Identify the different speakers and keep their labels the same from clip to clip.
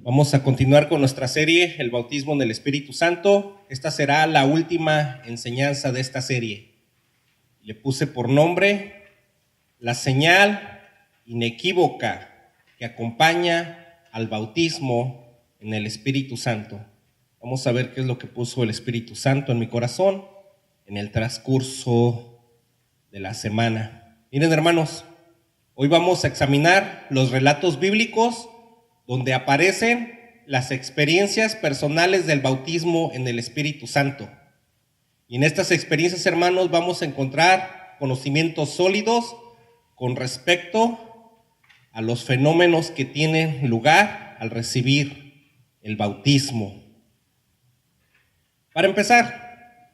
Speaker 1: Vamos a continuar con nuestra serie, El bautismo en el Espíritu Santo. Esta será la última enseñanza de esta serie. Le puse por nombre la señal inequívoca que acompaña al bautismo en el Espíritu Santo. Vamos a ver qué es lo que puso el Espíritu Santo en mi corazón en el transcurso de la semana. Miren, hermanos, hoy vamos a examinar los relatos bíblicos donde aparecen las experiencias personales del bautismo en el Espíritu Santo. Y en estas experiencias, hermanos, vamos a encontrar conocimientos sólidos con respecto a los fenómenos que tienen lugar al recibir el bautismo. Para empezar,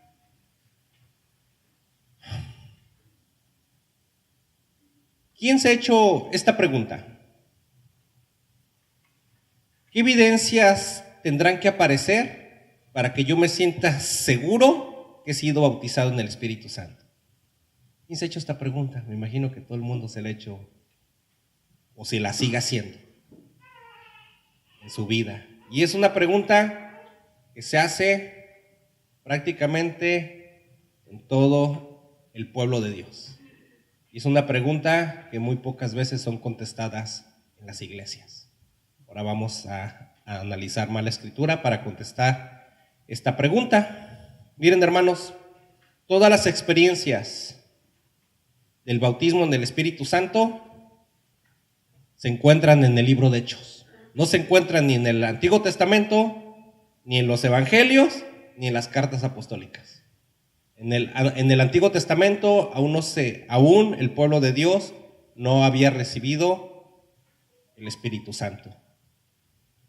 Speaker 1: ¿quién se ha hecho esta pregunta? ¿Qué evidencias tendrán que aparecer para que yo me sienta seguro que he sido bautizado en el Espíritu Santo? ¿Quién se ha hecho esta pregunta? Me imagino que todo el mundo se la ha hecho o se la sigue haciendo en su vida. Y es una pregunta que se hace prácticamente en todo el pueblo de Dios. Y es una pregunta que muy pocas veces son contestadas en las iglesias. Ahora vamos a analizar más la Escritura para contestar esta pregunta. Miren, hermanos, todas las experiencias del bautismo en el Espíritu Santo se encuentran en el libro de Hechos. No se encuentran ni en el Antiguo Testamento, ni en los Evangelios, ni en las cartas apostólicas. En el Antiguo Testamento aún el pueblo de Dios no había recibido el Espíritu Santo.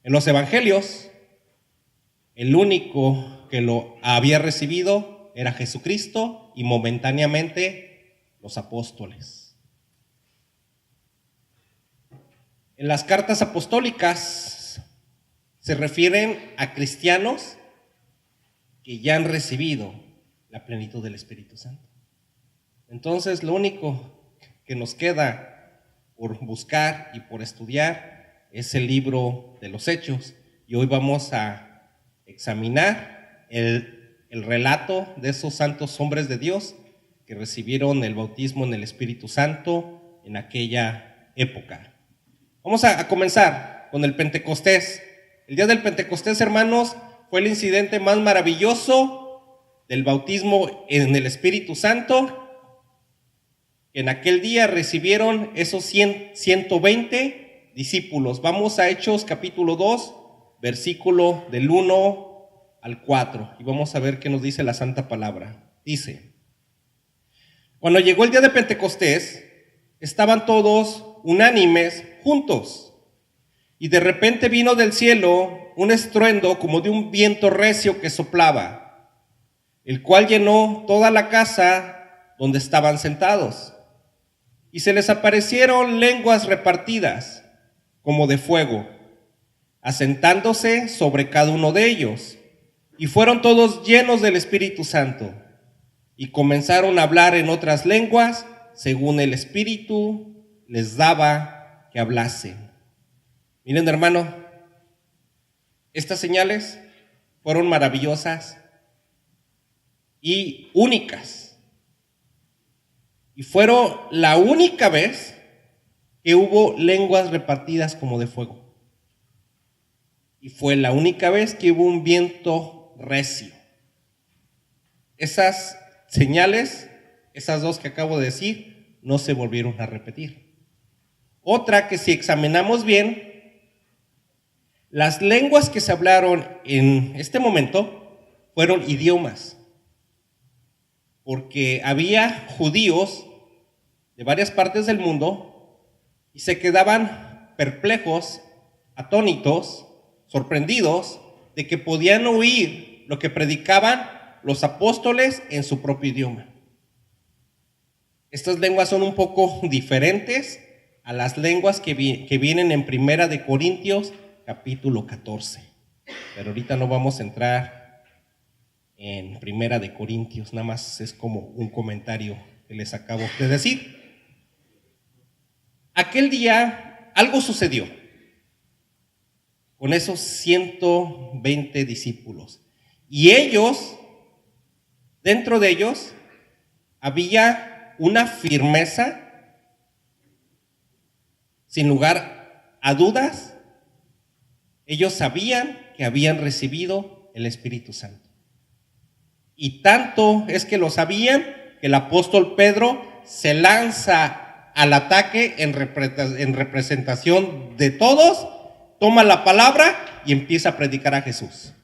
Speaker 1: En los Evangelios, el único que lo había recibido era Jesucristo y momentáneamente los apóstoles. En las cartas apostólicas se refieren a cristianos que ya han recibido la plenitud del Espíritu Santo. Entonces, lo único que nos queda por buscar y por estudiar es el libro de los Hechos, y hoy vamos a examinar el relato de esos santos hombres de Dios que recibieron el bautismo en el Espíritu Santo en aquella época. Vamos a comenzar con el Pentecostés. El día del Pentecostés, hermanos, fue el incidente más maravilloso del bautismo en el Espíritu Santo. En aquel día recibieron esos 120 discípulos. Vamos a Hechos capítulo 2, versículo del 1 al 4, y vamos a ver qué nos dice la Santa Palabra. Dice: cuando llegó el día de Pentecostés, estaban todos unánimes juntos, y de repente vino del cielo un estruendo como de un viento recio que soplaba, el cual llenó toda la casa donde estaban sentados, y se les aparecieron lenguas repartidas como de fuego, asentándose sobre cada uno de ellos, y fueron todos llenos del Espíritu Santo, y comenzaron a hablar en otras lenguas, según el Espíritu les daba que hablasen. Miren, hermano, estas señales fueron maravillosas y únicas, y fueron la única vez que hubo lenguas repartidas como de fuego. Y fue la única vez que hubo un viento recio. Esas señales, esas dos que acabo de decir, no se volvieron a repetir. Otra que si examinamos bien, las lenguas que se hablaron en este momento fueron idiomas, porque había judíos de varias partes del mundo y se quedaban perplejos, atónitos, sorprendidos de que podían oír lo que predicaban los apóstoles en su propio idioma. Estas lenguas son un poco diferentes a las lenguas que vienen en Primera de Corintios capítulo 14. Pero ahorita no vamos a entrar en Primera de Corintios, nada más es como un comentario que les acabo de decir. Aquel día algo sucedió con esos 120 discípulos. Y ellos, dentro de ellos, había una firmeza, sin lugar a dudas. Ellos sabían que habían recibido el Espíritu Santo. Y tanto es que lo sabían que el apóstol Pedro se lanza al ataque en representación de todos, toma la palabra y empieza a predicar a Jesús.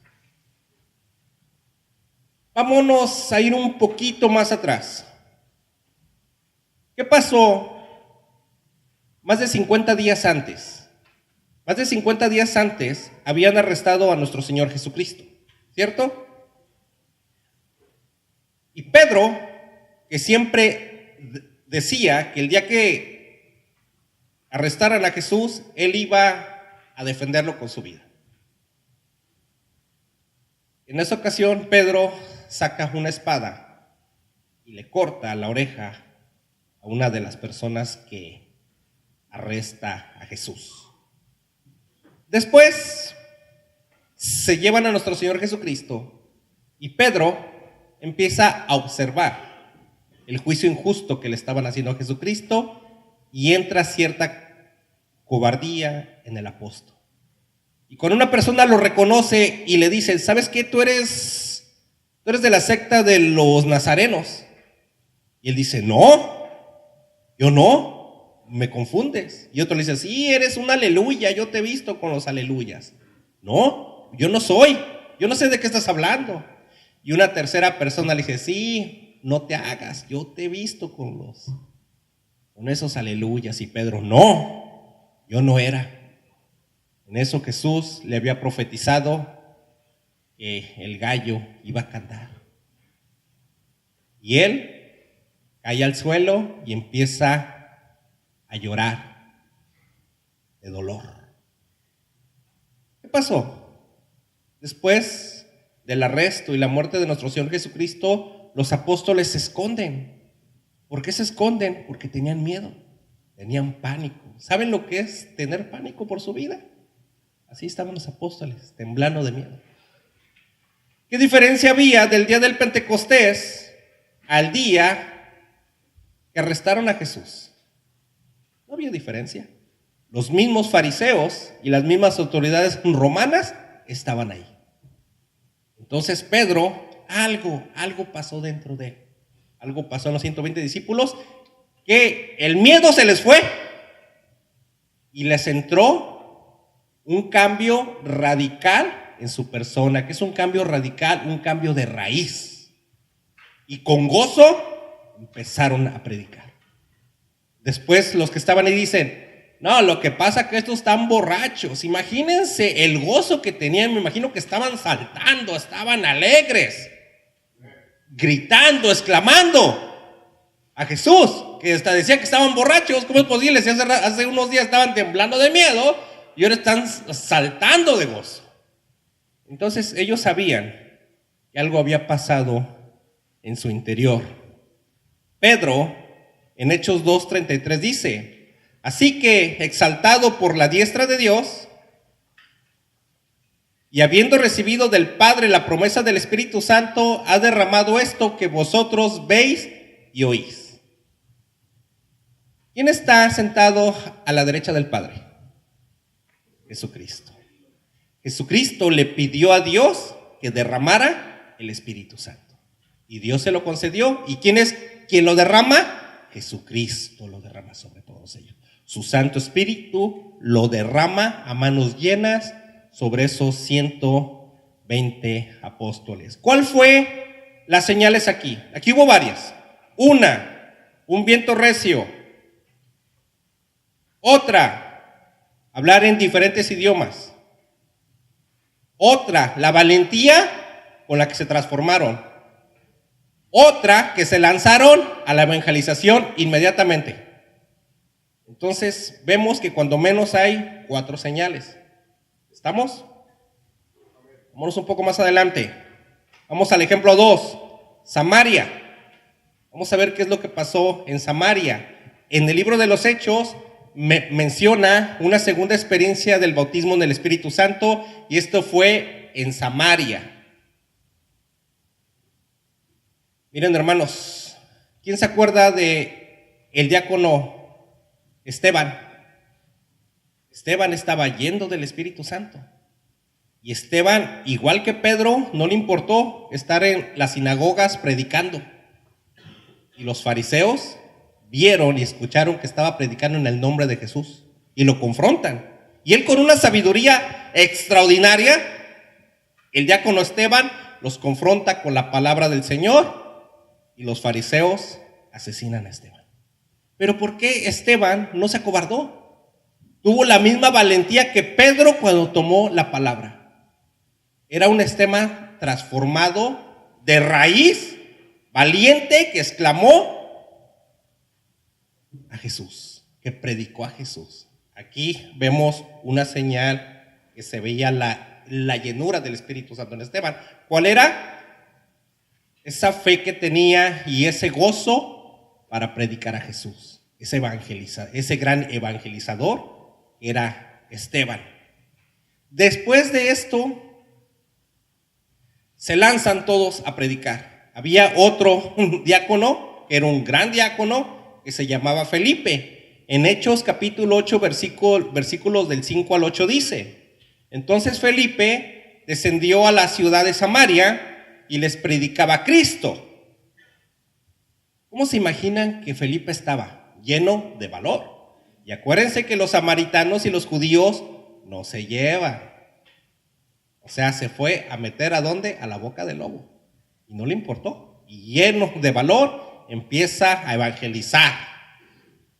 Speaker 1: Vámonos a ir un poquito más atrás. ¿Qué pasó más de 50 días antes? Más de 50 días antes habían arrestado a nuestro Señor Jesucristo, ¿cierto? Y Pedro, que siempre decía que el día que arrestaran a Jesús, él iba a defenderlo con su vida. En esa ocasión, Pedro saca una espada y le corta la oreja a una de las personas que arresta a Jesús. Después se llevan a nuestro Señor Jesucristo y Pedro empieza a observar el juicio injusto que le estaban haciendo a Jesucristo y entra cierta cobardía en el apóstol. Y cuando una persona lo reconoce y le dice, ¿sabes qué? Tú eres de la secta de los nazarenos. Y él dice, no, yo no, me confundes. Y otro le dice, sí, eres un aleluya, yo te he visto con los aleluyas. No, yo no soy, yo no sé de qué estás hablando. Y una tercera persona le dice, sí, no te hagas, yo te he visto con esos aleluyas. Y Pedro, no, yo no era. En eso Jesús le había profetizado que el gallo iba a cantar. Y él cae al suelo y empieza a llorar de dolor. ¿Qué pasó? Después del arresto y la muerte de nuestro Señor Jesucristo, los apóstoles se esconden. ¿Por qué se esconden? Porque tenían miedo, tenían pánico. ¿Saben lo que es tener pánico por su vida? Así estaban los apóstoles, temblando de miedo. ¿Qué diferencia había del día del Pentecostés al día que arrestaron a Jesús? No había diferencia. Los mismos fariseos y las mismas autoridades romanas estaban ahí. Entonces Pedro, algo pasó dentro de él. Algo pasó en los 120 discípulos, que el miedo se les fue y les entró un cambio radical en su persona. que es un cambio radical? Un cambio de raíz. Y con gozo empezaron a predicar. Después los que estaban ahí dicen, no, lo que pasa es que estos están borrachos. Imagínense el gozo que tenían. Me imagino que estaban saltando, estaban alegres, gritando, exclamando a Jesús, que hasta decía que estaban borrachos. ¿Cómo es posible? Si hace unos días estaban temblando de miedo y ahora están saltando de gozo. Entonces ellos sabían que algo había pasado en su interior. Pedro, en Hechos 2:33 dice, así que exaltado por la diestra de Dios y habiendo recibido del Padre la promesa del Espíritu Santo, ha derramado esto que vosotros veis y oís. ¿Quién está sentado a la derecha del Padre? Jesucristo. Jesucristo le pidió a Dios que derramara el Espíritu Santo. Y Dios se lo concedió. ¿Y quién es quien lo derrama? Jesucristo lo derrama sobre todos ellos. Su Santo Espíritu lo derrama a manos llenas sobre esos 120 apóstoles. ¿Cuál fue las señales aquí? Aquí hubo varias. Una, un viento recio. Otra, hablar en diferentes idiomas. Otra, la valentía con la que se transformaron. Otra, que se lanzaron a la evangelización inmediatamente. Entonces, vemos que cuando menos hay 4 señales. ¿Estamos? Vámonos un poco más adelante. Vamos al ejemplo 2, Samaria. Vamos a ver qué es lo que pasó en Samaria. En el libro de los Hechos menciona una segunda experiencia del bautismo en el Espíritu Santo, y esto fue en Samaria. Miren, hermanos, ¿quién se acuerda de el diácono Esteban? Esteban estaba lleno del Espíritu Santo. Y Esteban, igual que Pedro, no le importó estar en las sinagogas predicando. Y los fariseos vieron y escucharon que estaba predicando en el nombre de Jesús y lo confrontan. Y él, con una sabiduría extraordinaria, el diácono Esteban los confronta con la palabra del Señor, y los fariseos asesinan a Esteban. Pero ¿por qué Esteban no se acobardó? Tuvo la misma valentía que Pedro cuando tomó la palabra. Era un Esteban transformado de raíz, valiente, que exclamó a Jesús, que predicó a Jesús. Aquí vemos una señal que se veía la llenura del Espíritu Santo en Esteban. ¿Cuál era? Esa fe que tenía y ese gozo para predicar a Jesús. Ese gran evangelizador era Esteban. Después de esto, se lanzan todos a predicar. Había otro diácono, que era un gran diácono, que se llamaba Felipe. En Hechos capítulo 8, versículos del 5 al 8 dice: entonces Felipe descendió a la ciudad de Samaria y les predicaba a Cristo. ¿Cómo se imaginan que Felipe estaba? Lleno de valor. Y acuérdense que los samaritanos y los judíos no se llevan. O sea, se fue a meter ¿a dónde? A la boca del lobo. Y no le importó. Y lleno de valor, empieza a evangelizar.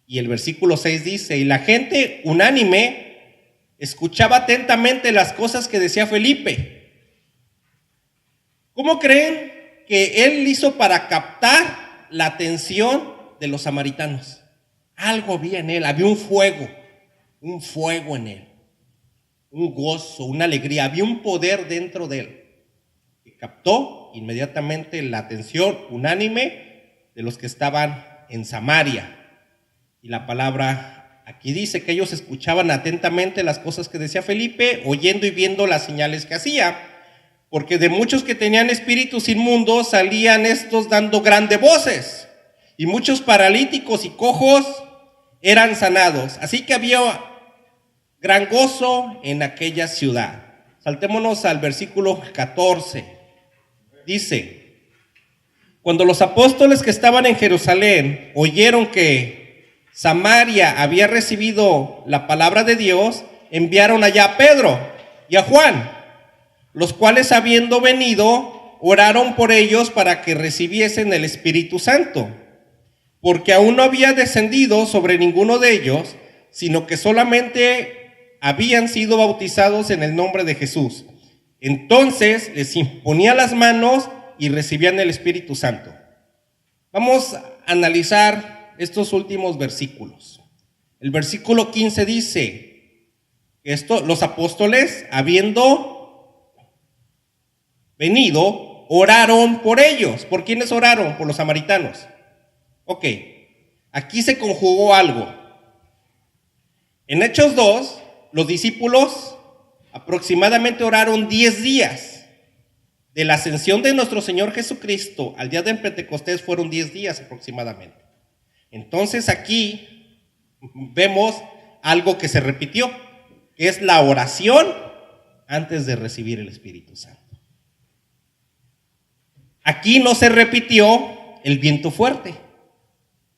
Speaker 1: Y el versículo 6 dice: y la gente unánime escuchaba atentamente las cosas que decía Felipe. ¿Cómo creen que él hizo para captar la atención de los samaritanos? Algo había en él, había un fuego en él, un gozo, una alegría, había un poder dentro de él que captó inmediatamente la atención unánime de los que estaban en Samaria. Y la palabra aquí dice que ellos escuchaban atentamente las cosas que decía Felipe, oyendo y viendo las señales que hacía, porque de muchos que tenían espíritus inmundos salían estos dando grandes voces, y muchos paralíticos y cojos eran sanados. Así que había gran gozo en aquella ciudad. Saltémonos al versículo 14. Dice: cuando los apóstoles que estaban en Jerusalén oyeron que Samaria había recibido la palabra de Dios, enviaron allá a Pedro y a Juan, los cuales, habiendo venido, oraron por ellos para que recibiesen el Espíritu Santo, porque aún no había descendido sobre ninguno de ellos, sino que solamente habían sido bautizados en el nombre de Jesús. Entonces les imponía las manos y recibían el Espíritu Santo. Vamos a analizar estos últimos versículos. El versículo 15 dice: los apóstoles, habiendo venido, oraron por ellos. ¿Por quiénes oraron? Por los samaritanos. Ok, aquí se conjugó algo. En Hechos 2, los discípulos aproximadamente oraron 10 días. De la ascensión de nuestro Señor Jesucristo al día del Pentecostés fueron 10 días aproximadamente. Entonces aquí vemos algo que se repitió, que es la oración antes de recibir el Espíritu Santo. Aquí no se repitió el viento fuerte.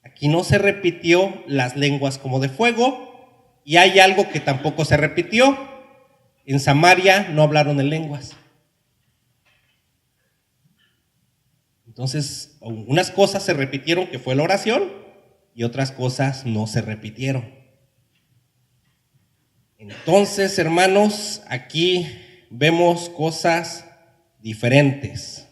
Speaker 1: Aquí no se repitió las lenguas como de fuego. Y hay algo que tampoco se repitió. En Samaria no hablaron en lenguas. Entonces, unas cosas se repitieron, que fue la oración, y otras cosas no se repitieron. Entonces, hermanos, aquí vemos cosas diferentes.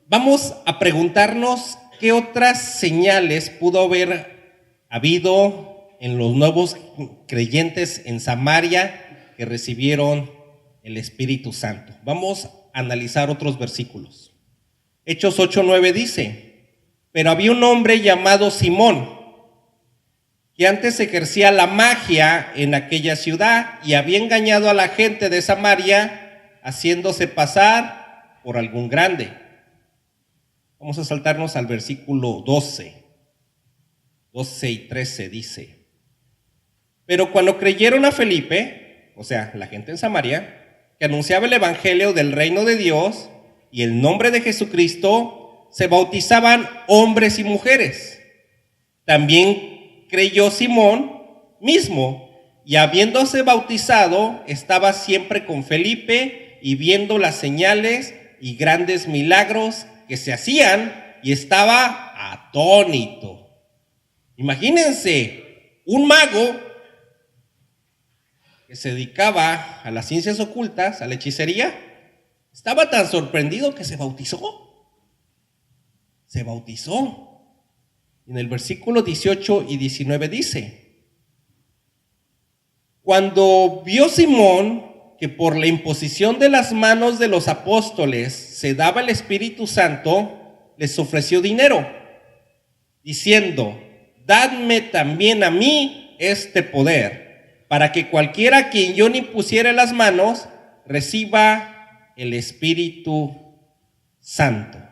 Speaker 1: Vamos a preguntarnos qué otras señales pudo haber habido en los nuevos creyentes en Samaria que recibieron el Espíritu Santo. Vamos a analizar otros versículos. Hechos 8:9 dice: pero había un hombre llamado Simón, que antes ejercía la magia en aquella ciudad y había engañado a la gente de Samaria haciéndose pasar por algún grande. Vamos a saltarnos al versículo 12 y 13 dice: pero cuando creyeron a Felipe, o sea, la gente en Samaria, que anunciaba el evangelio del reino de Dios y el nombre de Jesucristo, se bautizaban hombres y mujeres. También creyó Simón mismo, y habiéndose bautizado, estaba siempre con Felipe, y viendo las señales y grandes milagros que se hacían, y estaba atónito. Imagínense, un mago que se dedicaba a las ciencias ocultas, a la hechicería, estaba tan sorprendido que se bautizó. Se bautizó. En el versículo 18 y 19 dice: cuando vio Simón que por la imposición de las manos de los apóstoles se daba el Espíritu Santo, les ofreció dinero, diciendo: dadme también a mí este poder, para que cualquiera a quien yo ni pusiere las manos reciba el Espíritu Santo.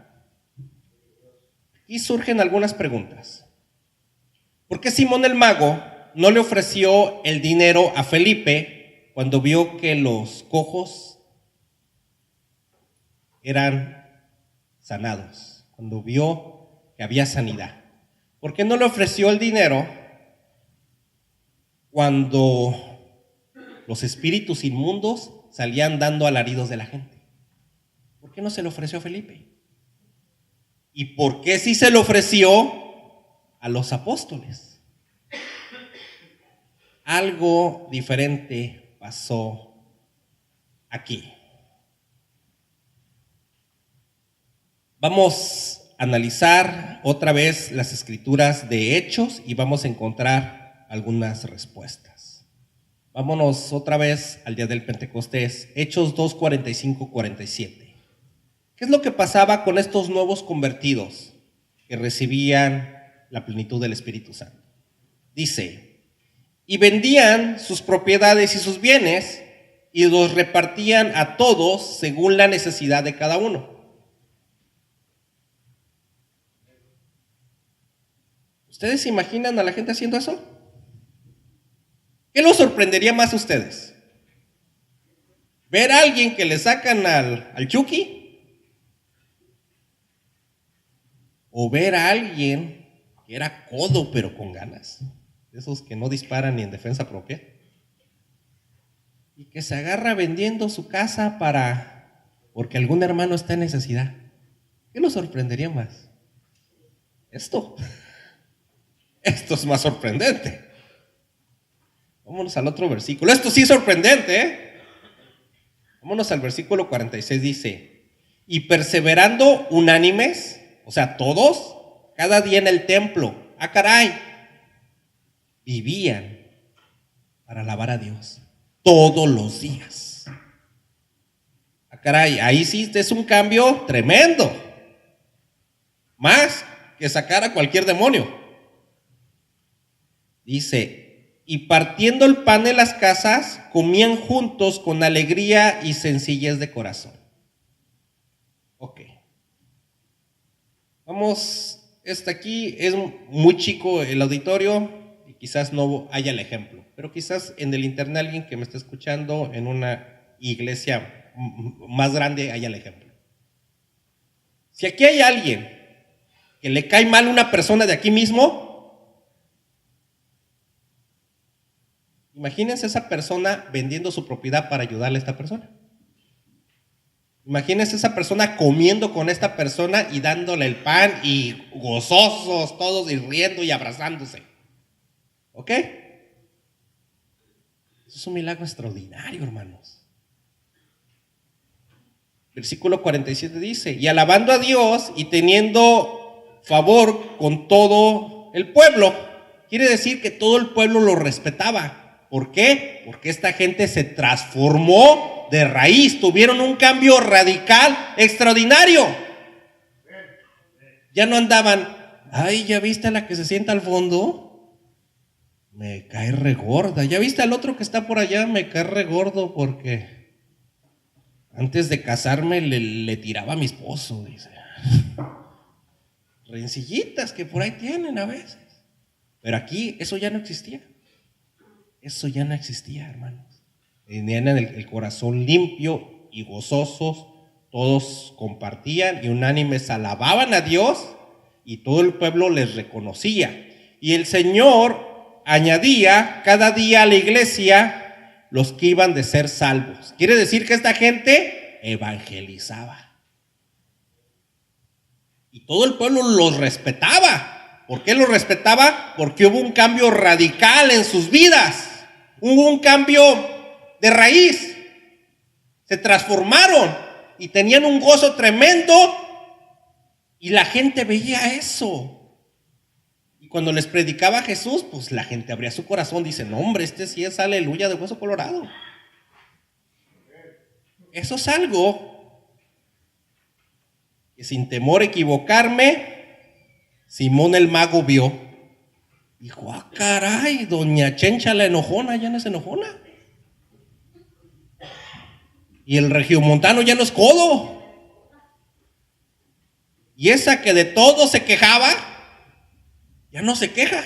Speaker 1: Y surgen algunas preguntas. ¿Por qué Simón el mago no le ofreció el dinero a Felipe cuando vio que los cojos eran sanados? Cuando vio que había sanidad. ¿Por qué no le ofreció el dinero cuando los espíritus inmundos salían dando alaridos de la gente? ¿Por qué no se lo ofreció a Felipe? ¿Y por qué sí se lo ofreció a los apóstoles? Algo diferente pasó aquí. Vamos a analizar otra vez las escrituras de Hechos y vamos a encontrar algunas respuestas. Vámonos otra vez al día del Pentecostés, Hechos 2, 45, 47. ¿Qué es lo que pasaba con estos nuevos convertidos que recibían la plenitud del Espíritu Santo? Dice: y vendían sus propiedades y sus bienes y los repartían a todos según la necesidad de cada uno. ¿Ustedes se imaginan a la gente haciendo eso? ¿Qué los sorprendería más a ustedes? ¿Ver a alguien que le sacan al Chucky? ¿O ver a alguien que era codo pero con ganas? De esos que no disparan ni en defensa propia. Y que se agarra vendiendo su casa porque algún hermano está en necesidad. ¿Qué los sorprendería más? Esto es más sorprendente. Vámonos al otro versículo. Esto sí es sorprendente, ¿eh? Vámonos al versículo 46, dice: y perseverando unánimes, o sea, todos, cada día en el templo, caray, vivían para alabar a Dios todos los días. Caray, ahí sí es un cambio tremendo, más que sacar a cualquier demonio. Dice: y partiendo el pan en las casas, comían juntos con alegría y sencillez de corazón. Ok. Vamos, aquí es muy chico el auditorio y quizás no haya el ejemplo, pero quizás en el internet alguien que me está escuchando en una iglesia más grande haya el ejemplo. Si aquí hay alguien que le cae mal a una persona de aquí mismo, imagínense esa persona vendiendo su propiedad para ayudarle a esta persona. Imagínense esa persona comiendo con esta persona y dándole el pan y gozosos todos y riendo y abrazándose. ¿Ok? Eso es un milagro extraordinario, hermanos. Versículo 47 dice: y alabando a Dios y teniendo favor con todo el pueblo. Quiere decir que todo el pueblo lo respetaba. ¿Por qué? Porque esta gente se transformó de raíz, tuvieron un cambio radical, extraordinario. Ya no andaban: ay, ¿ya viste a la que se sienta al fondo? me cae regorda. ¿Ya viste al otro que está por allá? Me cae regordo porque antes de casarme le tiraba a mi esposo, dice. Rencillitas que por ahí tienen a veces. Pero aquí eso ya no existía. Eso ya no existía, hermanos. Tenían el corazón limpio y gozosos. Todos compartían y unánimes alababan a Dios y todo el pueblo les reconocía. Y el Señor añadía cada día a la iglesia los que iban de ser salvos. Quiere decir que esta gente evangelizaba. Y todo el pueblo los respetaba. ¿Por qué los respetaba? Porque hubo un cambio radical en sus vidas. Hubo un cambio de raíz. Se transformaron y tenían un gozo tremendo. Y la gente veía eso. Y cuando les predicaba a Jesús, pues la gente abría su corazón. Dice, no hombre, este sí es aleluya de hueso colorado. Eso es algo que sin temor a equivocarme, Simón el mago vio. Dijo, ah, caray, doña Chencha la enojona ya no es enojona. Y el regiomontano ya no es codo. Y esa que de todo se quejaba, ya no se queja.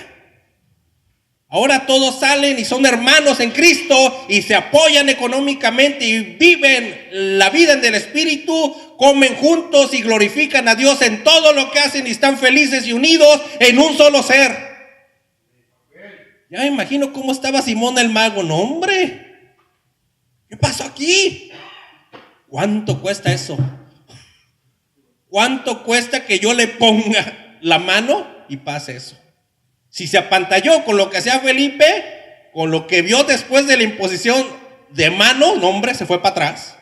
Speaker 1: Ahora todos salen y son hermanos en Cristo y se apoyan económicamente y viven la vida en el Espíritu, comen juntos y glorifican a Dios en todo lo que hacen y están felices y unidos en un solo ser. Ya me imagino cómo estaba Simón el mago. No, hombre, ¿qué pasó aquí? ¿Cuánto cuesta eso? ¿Cuánto cuesta que yo le ponga la mano y pase eso? Si se apantalló con lo que hacía Felipe, con lo que vio después de la imposición de mano, no, hombre, se fue para atrás.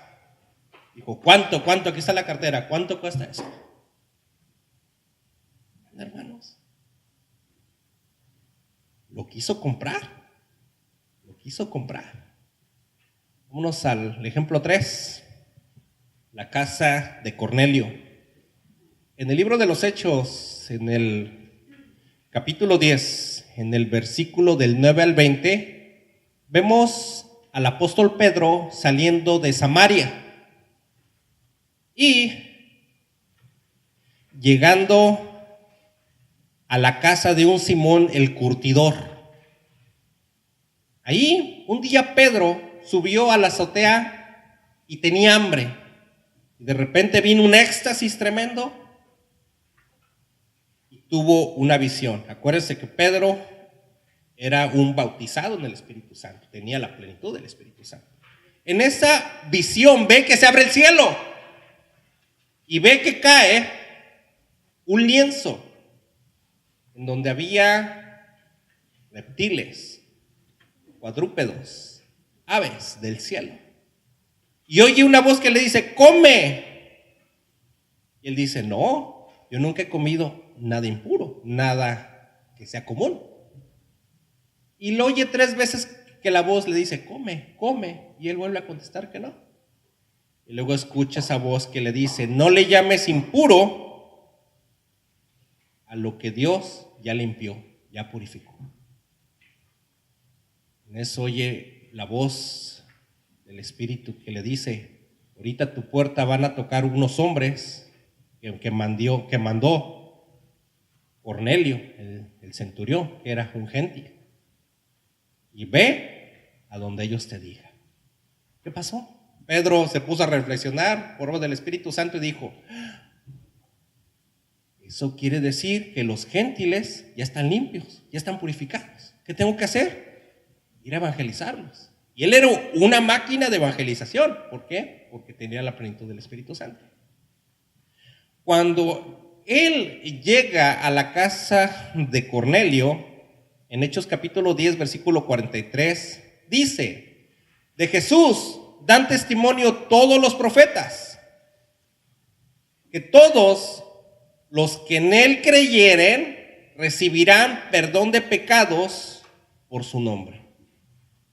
Speaker 1: Dijo, ¿cuánto? Aquí está la cartera. ¿Cuánto cuesta eso? Hermanos, lo quiso comprar. Vámonos al ejemplo 3, la casa de Cornelio. En el libro de los Hechos, en el capítulo 10, en el versículo del 9 al 20, vemos al apóstol Pedro saliendo de Samaria y llegando a la casa de un Simón el curtidor. Ahí un día Pedro subió a la azotea y tenía hambre. De repente vino un éxtasis tremendo y tuvo una visión. Acuérdense que Pedro era un bautizado en el Espíritu Santo, tenía la plenitud del Espíritu Santo. En esa visión ve que se abre el cielo y ve que cae un lienzo en donde había reptiles, cuadrúpedos, aves del cielo. Y oye una voz que le dice, come. Y él dice, no, yo nunca he comido nada impuro, nada que sea común. Y lo oye 3 veces que la voz le dice, come, come. Y él vuelve a contestar que no. Y luego escucha esa voz que le dice, no le llames impuro a lo que Dios ya limpió, ya purificó. En eso oye la voz del Espíritu que le dice, ahorita a tu puerta van a tocar unos hombres que mandó Cornelio, el centurión, que era un gentil. Y ve a donde ellos te digan. ¿Qué pasó? Pedro se puso a reflexionar por obra del Espíritu Santo y dijo, eso quiere decir que los gentiles ya están limpios, ya están purificados. ¿Qué tengo que hacer? Ir a evangelizarlos. Y él era una máquina de evangelización. ¿Por qué? Porque tenía la plenitud del Espíritu Santo. Cuando él llega a la casa de Cornelio, en Hechos capítulo 10, versículo 43, dice, de Jesús dan testimonio todos los profetas, que todos los que en él creyeren recibirán perdón de pecados por su nombre.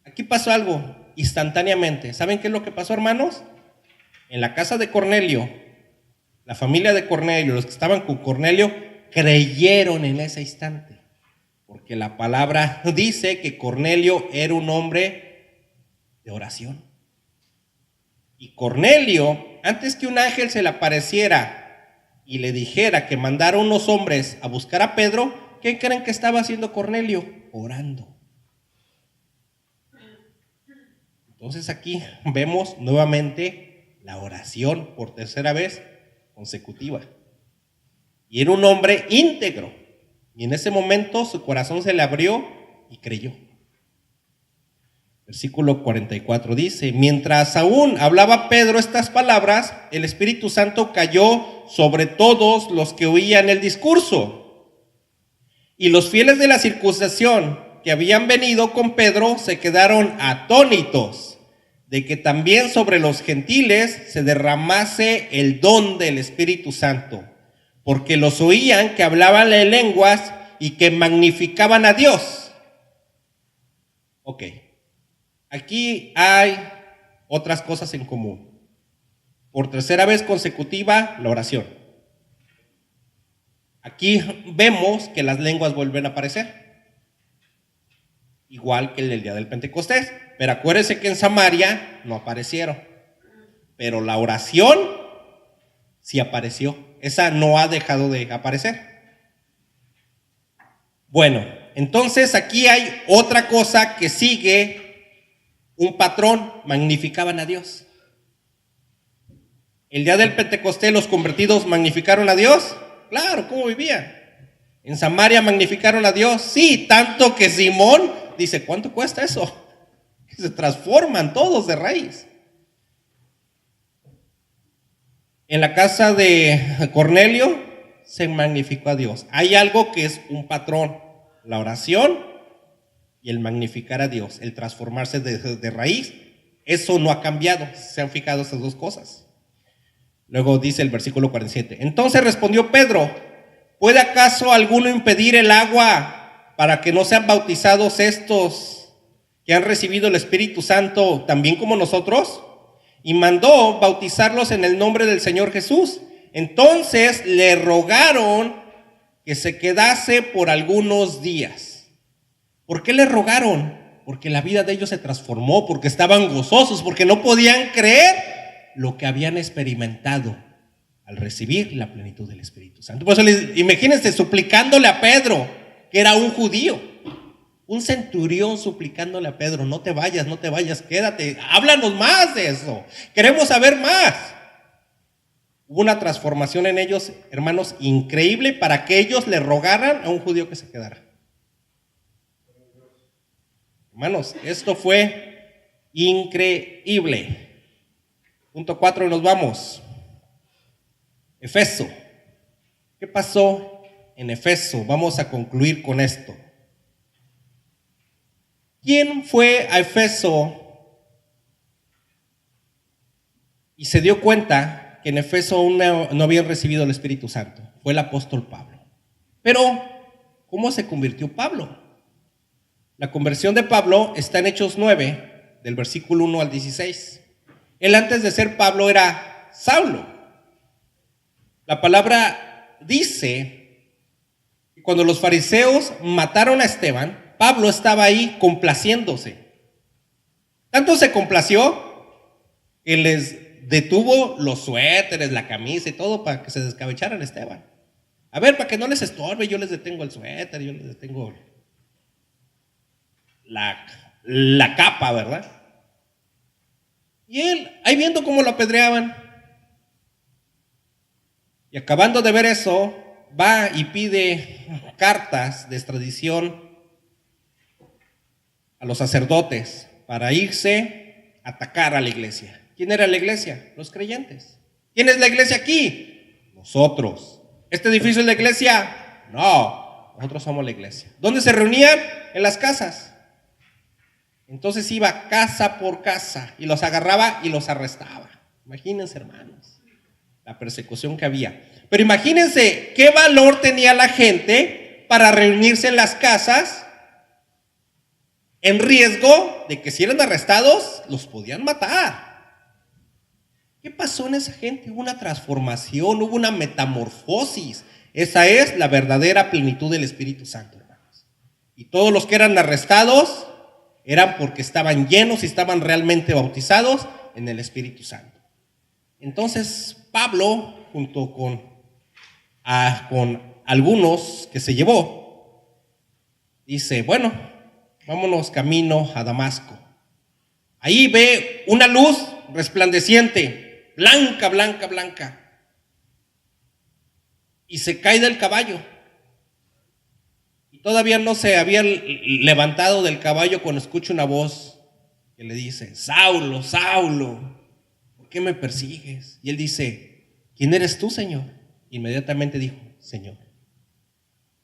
Speaker 1: Aquí pasó algo instantáneamente. ¿Saben qué es lo que pasó, hermanos? En la casa de Cornelio, la familia de Cornelio, los que estaban con Cornelio, creyeron en ese instante. Porque la palabra dice que Cornelio era un hombre de oración. Y Cornelio, antes que un ángel se le apareciera y le dijera que mandara unos hombres a buscar a Pedro, ¿qué creen que estaba haciendo Cornelio? Orando. Entonces aquí vemos nuevamente la oración por tercera vez consecutiva. Y era un hombre íntegro. Y en ese momento su corazón se le abrió y creyó. Versículo 44 dice: mientras aún hablaba Pedro estas palabras, el Espíritu Santo cayó sobre todos los que oían el discurso. Y los fieles de la circuncisión que habían venido con Pedro se quedaron atónitos de que también sobre los gentiles se derramase el don del Espíritu Santo, porque los oían que hablaban en lenguas y que magnificaban a Dios. Ok, aquí hay otras cosas en común. Por tercera vez consecutiva, la oración. Aquí vemos que las lenguas vuelven a aparecer, igual que el día del Pentecostés. Pero acuérdense que en Samaria no aparecieron, pero la oración sí apareció. Esa no ha dejado de aparecer. Bueno, entonces aquí hay otra cosa que sigue un patrón: magnificaban a Dios. El día del Pentecostés los convertidos magnificaron a Dios. Claro, ¿cómo vivían? En Samaria magnificaron a Dios. Sí, tanto que Simón dice: ¿cuánto cuesta eso? Que se transforman todos de raíz. En la casa de Cornelio se magnificó a Dios. Hay algo que es un patrón: la oración y el magnificar a Dios, el transformarse de raíz. Eso no ha cambiado. ¿Se han fijado esas dos cosas? Luego dice el versículo 47: entonces respondió Pedro: ¿puede acaso alguno impedir el agua para que no sean bautizados estos que han recibido el Espíritu Santo también como nosotros? Y mandó bautizarlos en el nombre del Señor Jesús. Entonces le rogaron que se quedase por algunos días. ¿Por qué le rogaron? Porque la vida de ellos se transformó, porque estaban gozosos, porque no podían creer lo que habían experimentado al recibir la plenitud del Espíritu Santo. Por eso imagínense suplicándole a Pedro, que era un judío, un centurión suplicándole a Pedro: no te vayas, no te vayas, quédate, háblanos más de eso, queremos saber más. Hubo una transformación en ellos, hermanos, increíble, para que ellos le rogaran a un judío que se quedara. Hermanos, esto fue increíble. Punto 4, nos vamos. Efeso. ¿Qué pasó en Efeso? Vamos a concluir con esto. ¿Quién fue a Efeso y se dio cuenta que en Efeso aún no habían recibido el Espíritu Santo? Fue el apóstol Pablo. Pero, ¿cómo se convirtió Pablo? La conversión de Pablo está en Hechos 9, del versículo 1 al 16. Él, antes de ser Pablo, era Saulo. La palabra dice que cuando los fariseos mataron a Esteban, Pablo estaba ahí complaciéndose. Tanto se complació que les detuvo los suéteres, la camisa y todo para que se descabecharan a Esteban. A ver, para que no les estorbe, yo les detengo el suéter, yo les detengo la capa, ¿verdad? Y él, ahí viendo cómo lo apedreaban, y acabando de ver eso, va y pide cartas de extradición a los sacerdotes para irse a atacar a la iglesia. ¿Quién era la iglesia? Los creyentes. ¿Quién es la iglesia aquí? Nosotros. ¿Este edificio es la iglesia? No, nosotros somos la iglesia. ¿Dónde se reunían? En las casas. Entonces iba casa por casa y los agarraba y los arrestaba. Imagínense, hermanos, la persecución que había. Pero imagínense qué valor tenía la gente para reunirse en las casas, en riesgo de que si eran arrestados, los podían matar. ¿Qué pasó en esa gente? Hubo una transformación, hubo una metamorfosis. Esa es la verdadera plenitud del Espíritu Santo, hermanos. Y todos los que eran arrestados eran porque estaban llenos y estaban realmente bautizados en el Espíritu Santo. Entonces Pablo, junto con algunos que se llevó, dice, bueno, vámonos camino a Damasco. Ahí ve una luz resplandeciente, blanca, blanca, blanca. Y se cae del caballo. Y todavía no se había levantado del caballo cuando escucha una voz que le dice, Saulo, Saulo, ¿por qué me persigues? Y él dice, ¿quién eres tú, Señor? Inmediatamente dijo, Señor.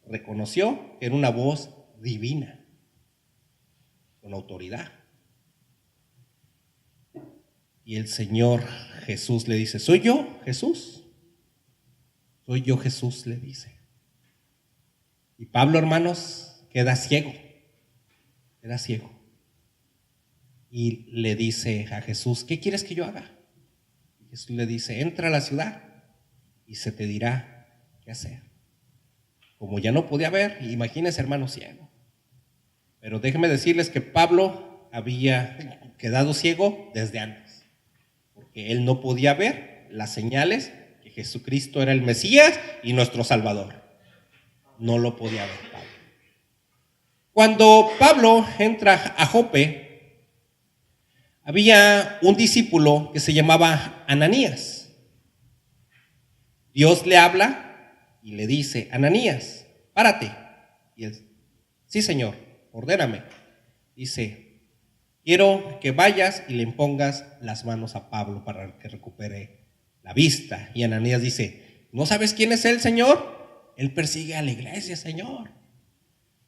Speaker 1: Reconoció que era una voz divina, con autoridad. Y el Señor Jesús le dice, ¿soy yo, Jesús? Soy yo, Jesús, le dice. Y Pablo, hermanos, queda ciego. Queda ciego. Y le dice a Jesús, ¿qué quieres que yo haga? Y Jesús le dice, entra a la ciudad y se te dirá qué hacer. Como ya no podía ver, imagínense, hermano, ciego. Pero déjenme decirles que Pablo había quedado ciego desde antes. Porque él no podía ver las señales que Jesucristo era el Mesías y nuestro Salvador. No lo podía ver Pablo. Cuando Pablo entra a Jope, había un discípulo que se llamaba Ananías. Dios le habla y le dice, Ananías, párate. Y él, sí, Señor, ordéname. Dice, quiero que vayas y le impongas las manos a Pablo para que recupere la vista. Y Ananías dice, ¿no sabes quién es él, Señor? Él persigue a la iglesia, Señor.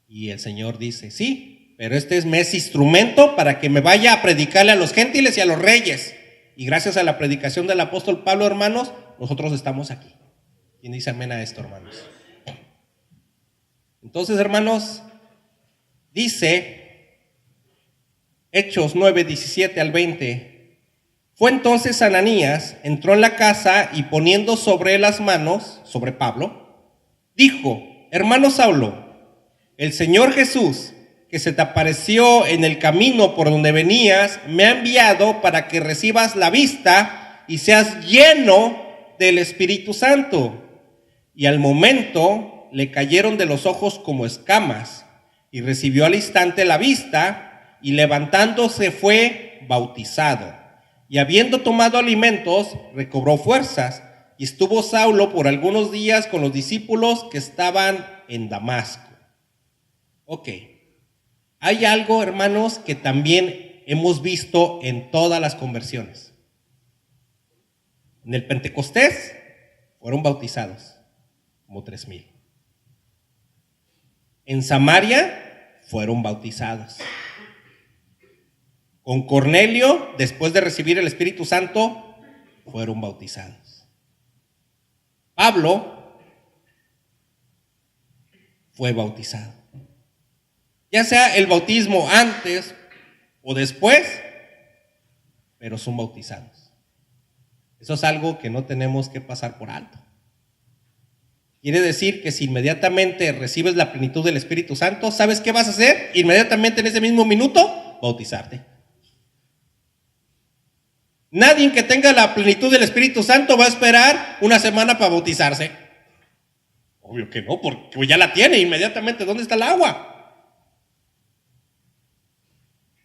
Speaker 1: Y el Señor dice, sí, pero este es mi instrumento para que me vaya a predicarle a los gentiles y a los reyes. Y gracias a la predicación del apóstol Pablo, hermanos, nosotros estamos aquí. ¿Quién dice amén a esto, hermanos? Entonces, hermanos, dice Hechos 9, 17 al 20. Fue entonces Ananías, entró en la casa y poniendo sobre él las manos, sobre Pablo, dijo, hermano Saulo, el Señor Jesús, que se te apareció en el camino por donde venías, me ha enviado para que recibas la vista y seas lleno del Espíritu Santo. Y al momento le cayeron de los ojos como escamas, y recibió al instante la vista, y levantándose fue bautizado. Y habiendo tomado alimentos, recobró fuerzas, y estuvo Saulo por algunos días con los discípulos que estaban en Damasco. Ok, hay algo, hermanos, que también hemos visto en todas las conversiones. En el Pentecostés fueron bautizados como 3,000. En Samaria fueron bautizados. Con Cornelio, después de recibir el Espíritu Santo, fueron bautizados. Pablo fue bautizado. Ya sea el bautismo antes o después, pero son bautizados. Eso es algo que no tenemos que pasar por alto. Quiere decir que si inmediatamente recibes la plenitud del Espíritu Santo, ¿sabes qué vas a hacer? Inmediatamente en ese mismo minuto, bautizarte. Nadie que tenga la plenitud del Espíritu Santo va a esperar una semana para bautizarse. Obvio que no, porque ya la tiene inmediatamente. ¿Dónde está el agua?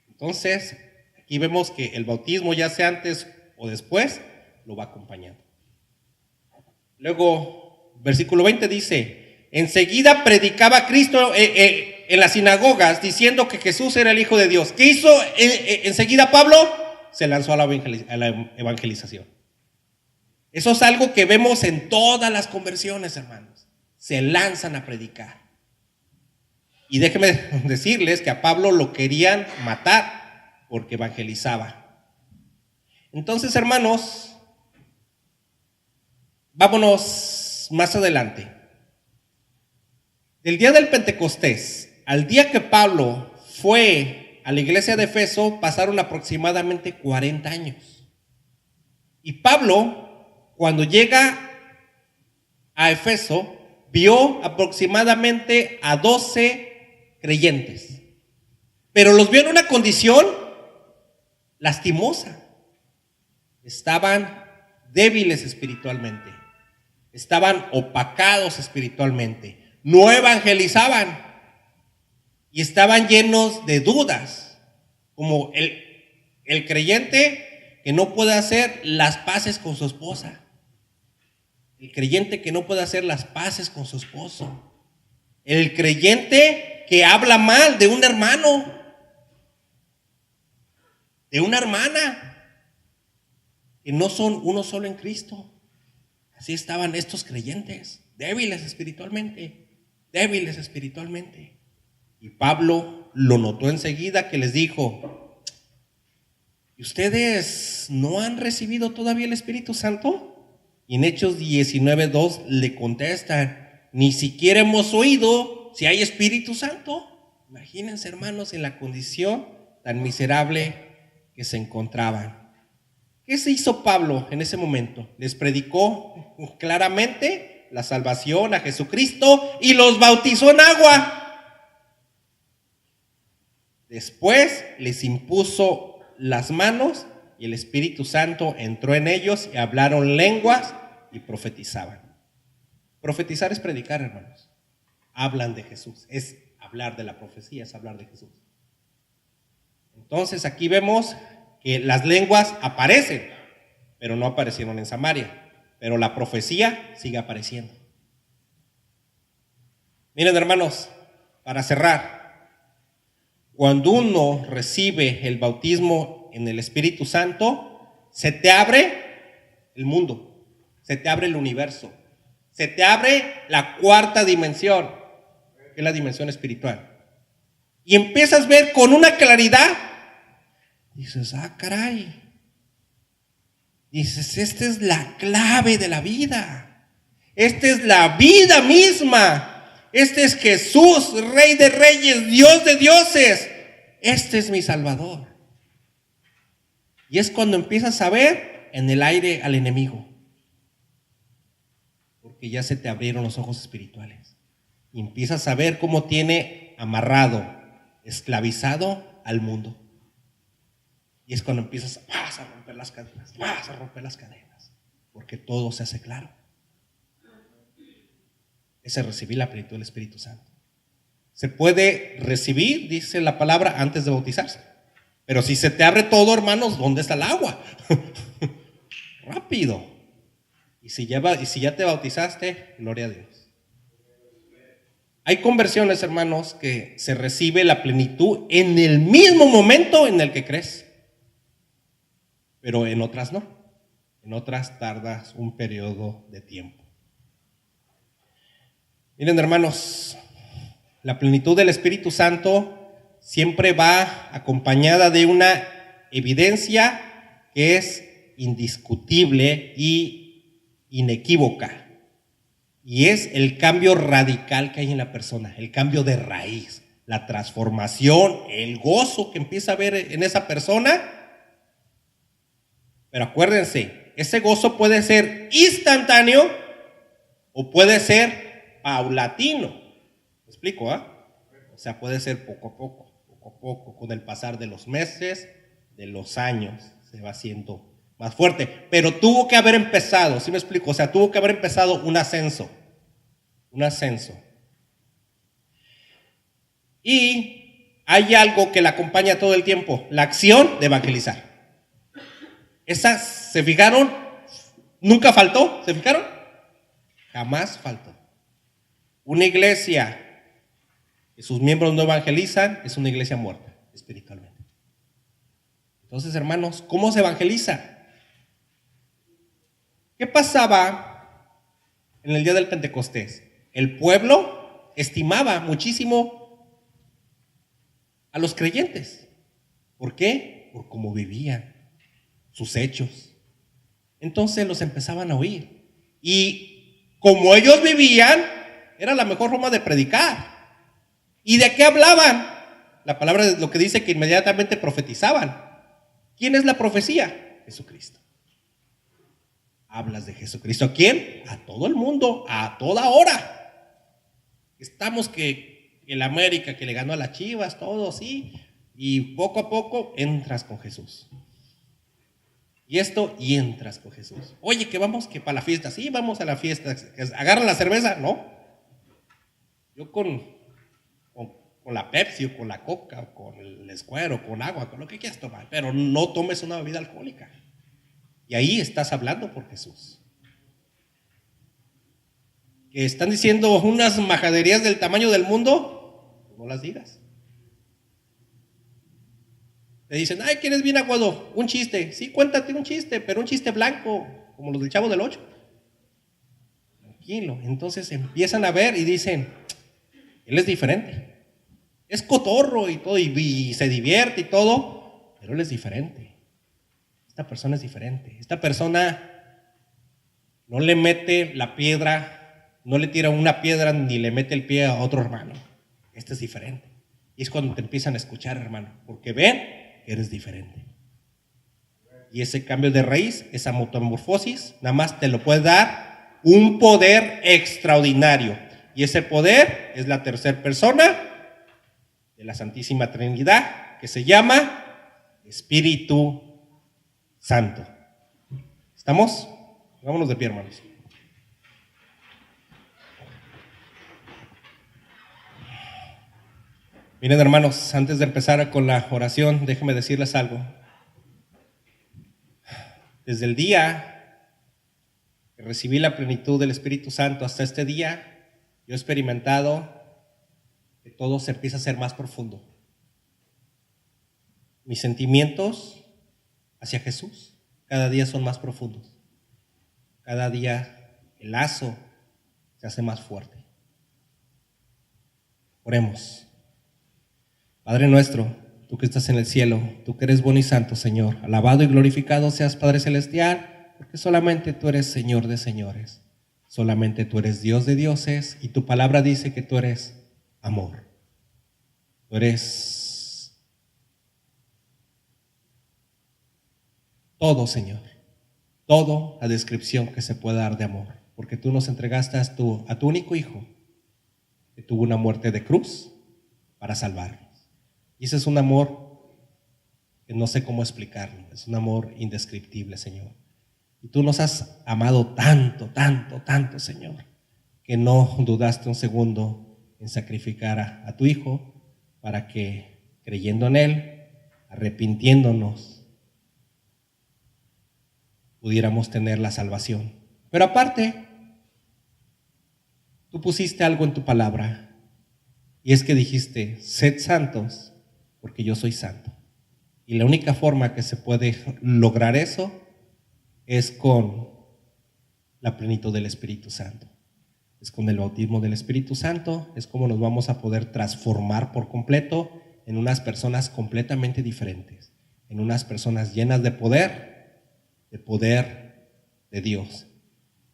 Speaker 1: Entonces, aquí vemos que el bautismo, ya sea antes o después, lo va acompañando. Luego, versículo 20 dice, enseguida predicaba Cristo en las sinagogas, diciendo que Jesús era el Hijo de Dios. ¿Qué hizo enseguida Pablo? Se lanzó a la evangelización. Eso es algo que vemos en todas las conversiones, hermanos. Se lanzan a predicar. Y déjenme decirles que a Pablo lo querían matar porque evangelizaba. Entonces, hermanos, vámonos más adelante. Del día del Pentecostés al día que Pablo fue a la iglesia de Efeso, pasaron aproximadamente 40 años. Y Pablo, cuando llega a Efeso, vio aproximadamente a 12 creyentes, pero los vio en una condición lastimosa. Estaban débiles espiritualmente, estaban opacados espiritualmente, no evangelizaban y estaban llenos de dudas, como el creyente que no puede hacer las paces con su esposa, el creyente que no puede hacer las paces con su esposo, el creyente que habla mal de un hermano, de una hermana, que no son uno solo en Cristo. Así estaban estos creyentes, débiles espiritualmente, débiles espiritualmente. Y Pablo lo notó enseguida, que les dijo: ¿y ustedes no han recibido todavía el Espíritu Santo? Y en Hechos 19:2 le contestan: ni siquiera hemos oído si hay Espíritu Santo. Imagínense, hermanos, en la condición tan miserable que se encontraban. ¿Qué se hizo Pablo en ese momento? Les predicó claramente la salvación a Jesucristo y los bautizó en agua. Después les impuso las manos y el Espíritu Santo entró en ellos y hablaron lenguas y profetizaban. Profetizar es predicar, hermanos. Hablan de Jesús, es hablar de la profecía, es hablar de Jesús. Entonces aquí vemos que las lenguas aparecen, pero no aparecieron en Samaria, pero la profecía sigue apareciendo. Miren, hermanos, para cerrar, cuando uno recibe el bautismo en el Espíritu Santo, se te abre el mundo, se te abre el universo, se te abre la cuarta dimensión, que es la dimensión espiritual, y empiezas a ver con una claridad. Dices: ah, caray. Dices: esta es la clave de la vida. Esta es la vida misma. Este es Jesús, Rey de Reyes, Dios de dioses. Este es mi Salvador. Y es cuando empiezas a ver en el aire al enemigo, porque ya se te abrieron los ojos espirituales. Y empiezas a ver cómo tiene amarrado, esclavizado al mundo. Y es cuando empiezas a romper las cadenas, vas a romper las cadenas, porque todo se hace claro. Ese es recibir la plenitud del Espíritu Santo. Se puede recibir, dice la palabra, antes de bautizarse. Pero si se te abre todo, hermanos, ¿dónde está el agua? Rápido. Y si ya te bautizaste, gloria a Dios. Hay conversiones, hermanos, que se recibe la plenitud en el mismo momento en el que crees. Pero en otras no. En otras tardas un periodo de tiempo. Miren, hermanos, la plenitud del Espíritu Santo siempre va acompañada de una evidencia que es indiscutible y inequívoca. Y es el cambio radical que hay en la persona, el cambio de raíz, la transformación, el gozo que empieza a haber en esa persona. Pero acuérdense, ese gozo puede ser instantáneo o puede ser paulatino. ¿Me explico? O sea, puede ser poco a poco, con el pasar de los meses, de los años, se va haciendo más fuerte. Pero tuvo que haber empezado, ¿sí me explico? O sea, tuvo que haber empezado un ascenso. Y hay algo que la acompaña todo el tiempo, la acción de evangelizar. Esa, ¿se fijaron? Nunca faltó, ¿se fijaron? Jamás faltó. Una iglesia que sus miembros no evangelizan es una iglesia muerta espiritualmente. Entonces, hermanos, ¿cómo se evangeliza? ¿Qué pasaba en el día del Pentecostés? El pueblo estimaba muchísimo a los creyentes. ¿Por qué? Por cómo vivían, sus hechos. Entonces los empezaban a oír. Y como ellos vivían, era la mejor forma de predicar. ¿Y de qué hablaban? La palabra es lo que dice, que inmediatamente profetizaban. ¿Quién es la profecía? Jesucristo. Hablas de Jesucristo. ¿A quién? A todo el mundo, a toda hora. Estamos que el América que le ganó a las Chivas, todo, sí. Y poco a poco entras con Jesús. Y entras con Jesús. Oye, que vamos, que para la fiesta. Sí, vamos a la fiesta. ¿Agarran la cerveza? No. Yo con la Pepsi, o con la Coca, o con el Square, o con agua, con lo que quieras tomar. Pero no tomes una bebida alcohólica. Y ahí estás hablando por Jesús. Que están diciendo unas majaderías del tamaño del mundo, no las digas. Te dicen, ay, que eres bien aguado, un chiste. Sí, cuéntate un chiste, pero un chiste blanco, como los del Chavo del Ocho. Tranquilo. Entonces empiezan a ver y dicen, él es diferente. Es cotorro y todo, y se divierte y todo, pero él es diferente. Esta persona es diferente. Esta persona no le mete la piedra, no le tira una piedra ni le mete el pie a otro hermano. Este es diferente. Y es cuando te empiezan a escuchar, hermano, porque ven que eres diferente. Y ese cambio de raíz, esa metamorfosis, nada más te lo puede dar un poder extraordinario. Y ese poder es la tercera persona de la Santísima Trinidad, que se llama Espíritu Santo. ¿Estamos? Vámonos de pie, hermanos. Miren, hermanos, antes de empezar con la oración, déjenme decirles algo. Desde el día que recibí la plenitud del Espíritu Santo hasta este día, yo he experimentado que todo se empieza a ser más profundo. Mis sentimientos hacia Jesús cada día son más profundos. Cada día el lazo se hace más fuerte. Oremos. Padre nuestro, tú que estás en el cielo, tú que eres bueno y santo, Señor, alabado y glorificado seas, Padre celestial, porque solamente tú eres Señor de señores, solamente tú eres Dios de dioses, y tu palabra dice que tú eres amor. Tú eres todo, Señor, todo la descripción que se pueda dar de amor, porque tú nos entregaste a tu único Hijo, que tuvo una muerte de cruz para salvarnos. Y ese es un amor que no sé cómo explicarlo, es un amor indescriptible, Señor. Y tú nos has amado tanto, tanto, tanto, Señor, que no dudaste un segundo en sacrificar a tu Hijo para que, creyendo en Él, arrepintiéndonos, pudiéramos tener la salvación. Pero aparte, tú pusiste algo en tu palabra, y es que dijiste, sed santos, porque yo soy santo. Y la única forma que se puede lograr eso es con la plenitud del Espíritu Santo. Es con el bautismo del Espíritu Santo, es como nos vamos a poder transformar por completo en unas personas completamente diferentes, en unas personas llenas de poder de Dios.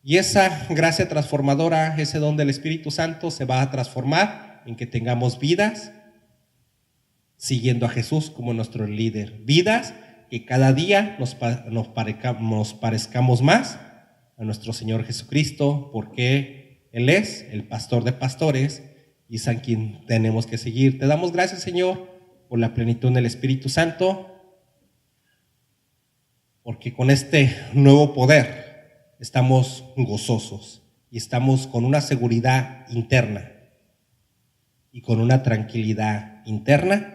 Speaker 1: Y esa gracia transformadora, ese don del Espíritu Santo se va a transformar en que tengamos vidas siguiendo a Jesús como nuestro líder, vidas que cada día nos parezcamos más a nuestro Señor Jesucristo, porque Él es el pastor de pastores y es a quien tenemos que seguir. Te damos gracias, Señor, por la plenitud del Espíritu Santo, porque con este nuevo poder estamos gozosos y estamos con una seguridad interna y con una tranquilidad interna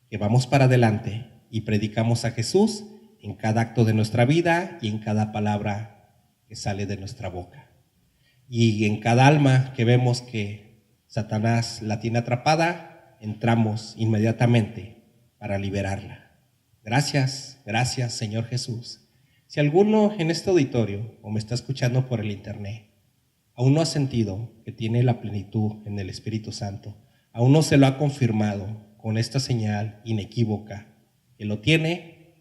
Speaker 1: que vamos para adelante y predicamos a Jesús en cada acto de nuestra vida y en cada palabra que sale de nuestra boca. Y en cada alma que vemos que Satanás la tiene atrapada, entramos inmediatamente para liberarla. Gracias, gracias, Señor Jesús. Si alguno en este auditorio o me está escuchando por el internet aún no ha sentido que tiene la plenitud en el Espíritu Santo, aún no se lo ha confirmado con esta señal inequívoca que lo tiene,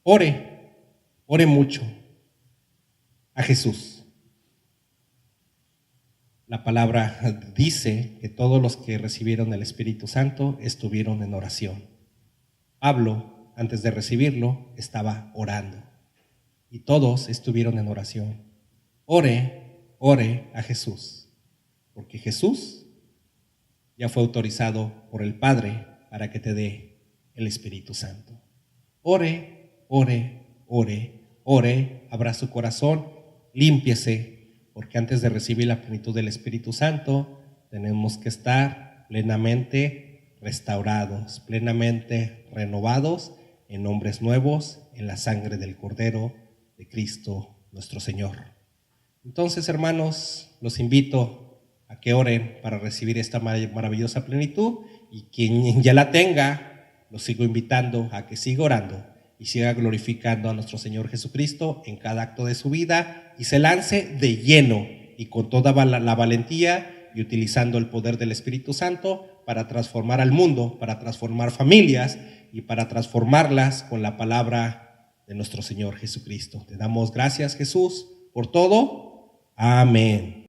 Speaker 1: ore mucho a Jesús. La palabra dice que todos los que recibieron el Espíritu Santo estuvieron en oración. Pablo, antes de recibirlo, estaba orando y todos estuvieron en oración. Ore ore a Jesús, porque Jesús ya fue autorizado por el Padre para que te dé el Espíritu Santo. Ore, ore, ore, ore, abra su corazón, límpiese, porque antes de recibir la plenitud del Espíritu Santo tenemos que estar plenamente restaurados, plenamente renovados en hombres nuevos, en la sangre del Cordero de Cristo nuestro Señor. Entonces, hermanos, los invito a que oren para recibir esta maravillosa plenitud, y quien ya la tenga, los sigo invitando a que siga orando y siga glorificando a nuestro Señor Jesucristo en cada acto de su vida, y se lance de lleno y con toda la valentía y utilizando el poder del Espíritu Santo para transformar al mundo, para transformar familias y para transformarlas con la palabra de nuestro Señor Jesucristo. Te damos gracias, Jesús, por todo. Amén.